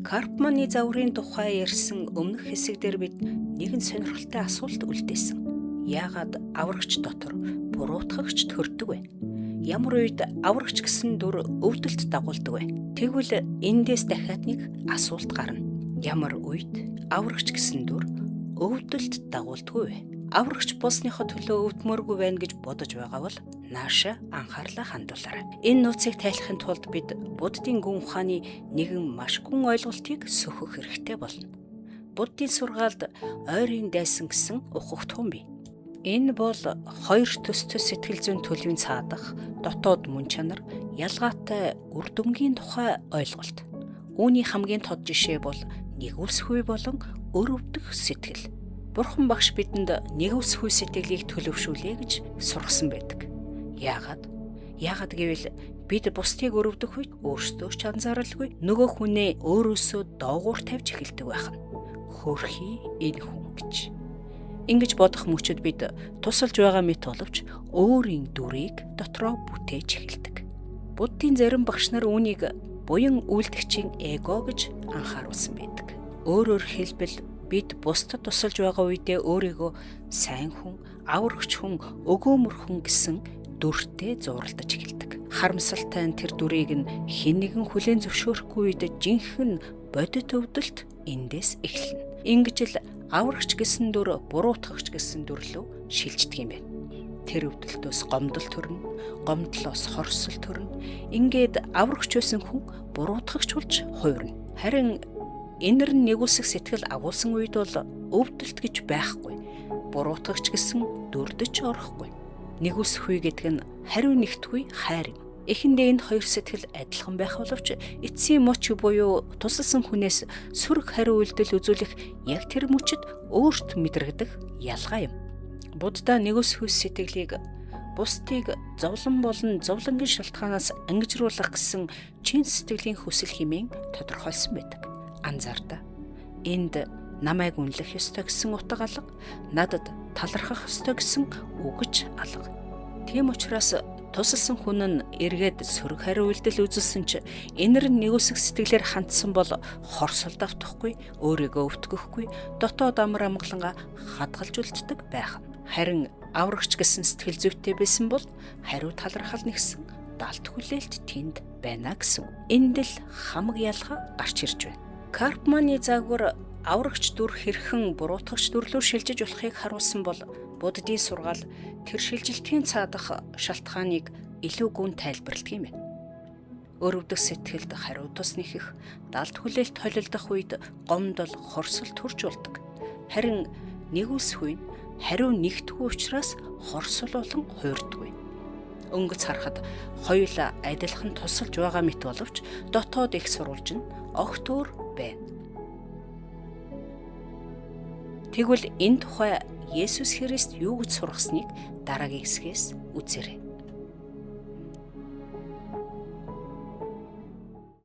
Карпманы загварын тухай ярьсан өмнөх хэсэгдэр бид нэгэн сонирхолтой асуулт үлдээсэн. Яагаад аврагч дотор буруутгагч төрдөг вэ? Ямар үед аврагч гэсэн дүр өвдөлт дагуулдаг вэ? Тэгвэл эндээс дахиад нэг асуулт гарна. Ямар үед аврагч гэсэн дүр өвдөлт дагуулдаггүй вэ? Аврагч болсныхоо төлөө өвдмөргүй байна гэж бодож байгаа бол нааша анхаарлаа хандуулаарай. Энэ нууцыг тайлахын тулд бид Буддийн гүн ухааны нэгэн маш гүн ойлголтыг сөхөх хэрэгтэй болно. Буддийн сургаалд ойрын дайсан гэсэн ухах тун бий. Энэ бол хоёр төс сэтгэл зүйн төлөвийн цаадах дотоод мөн чанар ялгаатай үр дүнгийн тухай ойлголт. Үүний хамгийн тод жишээ бол нэгүсгүй болон өрөвдөх сэтгэл. Бурхан багш бидэнд нэгүсгүй сэтгэлийг төлөвшүүлээ гэж сургасан байдаг. Яагаад гэвэл бид бусдыг өрөвдөх үед өөрсдөө ч анзааралгүй нөгөө хүнээ өөрөөсөө доогуур тавьж эхэлдэг байх нь. Хөөрхий энэ хүн гэж. Ингэж бодох мөчөд бид тусалж байгаа мэт боловч өөрийн дүрийг дотроо бүтээж эхэлдэг. Буддийн зарим багш нар үүнийг буян үйлдэгчийн эго гэж анхааруулсан байдаг. Өөрөөр хэлбэл бид бусдад тусалж байгаа үедээ өөрийгөө сайн хүн, аврагч хүн, өгөөмөр хүн гэсэн дүртэй зууралдаж эхэлдэг. Харамсалтай нь тэр дүрийг нь хэн нэгэн хүлээн зөвшөөрөхгүй үед жинхэнэ бодит өвдөлт эндээс эхэлнэ. Ингэж л аврагч гэсэн дүр буруутгагч гэсэн дүр рүү шилждэг юм байна. Тэр өвдөлтөөс гомдол төрнө, гомдлоос хорсол төрнө. Ингээд аврагч байсан хүн буруутгагч болж хуурна. Харин энэр нь нэгүсэх сэтгэл агуулсан үед бол өвдөлт гэж байхгүй. Буруутгагч гэсэн дүрдэж орохгүй. Нэгүсэхгүй гэдэг нь хариу нэгтгүй хайр юм. Эхэндээ энэ хоёр сэтгэл адилхан байх боловч эцсийн мөч буюу тусалсан хүнээс сүрэг хариу үйлдэл үзүүлэх яг тэр мөчөд өөрт мэдрэгдэх ялгаа юм. Будда нэгүсэхгүй сэтгэлийг бусдыг зовлон болон зовлонгийн шалтгаанаас ангижруулах гэсэн чин сэтгэлийн хүсэл хэмээн тодорхойлсон байдаг. Анзаардаа. Энд намайг үнэлэх ёстой гэсэн утга алга, надад талархах ёстой гэсэн үгж алга. Тийм учраас тусалсан хүн нь эргээд сөрөг хариу үйлдэл үзүүлсэн ч энэр нь нэгүсэх сэтгэлээр хандсан бол хорсолд автахгүй, өөрийгөө өвтгөхгүй, дотоод амар амгаланга хадгалж үлддэг байх. Харин аврагч гэсэн сэтгэл зүйтэй байсан бол хариу талархал нэгсэн далд хүлээлт тэнд байна гэсэн. Энд л хамаг ялгаа гарч ирж байна. Карпманы загвар аврагч дүр хэрхэн буруутгагч дүр рүү шилжиж болохыг харуулсан бол Буддийн сургаал тэр шилжилтийн цаадах шалтгааныг илүү гүн тайлбарладаг юм байна. Өрөвдөх сэтгэлд хариу тус нэхэх, далд хүлээлт холилдох үед гомдол, хорсол төрж болдог. Харин нэгүсгүй нь хариу нэгтгүй учраас хорсол болон хуурдаггүй. Өнгөц харахад хоёулаа адилхан тусалж байгаа мэт боловч дотоод их сурвалж нь огт өөр байна. Тэгвэл энэ тухай Есүс Христ юу гэж сургасныг дараагийн хэсгээс үзээрэй.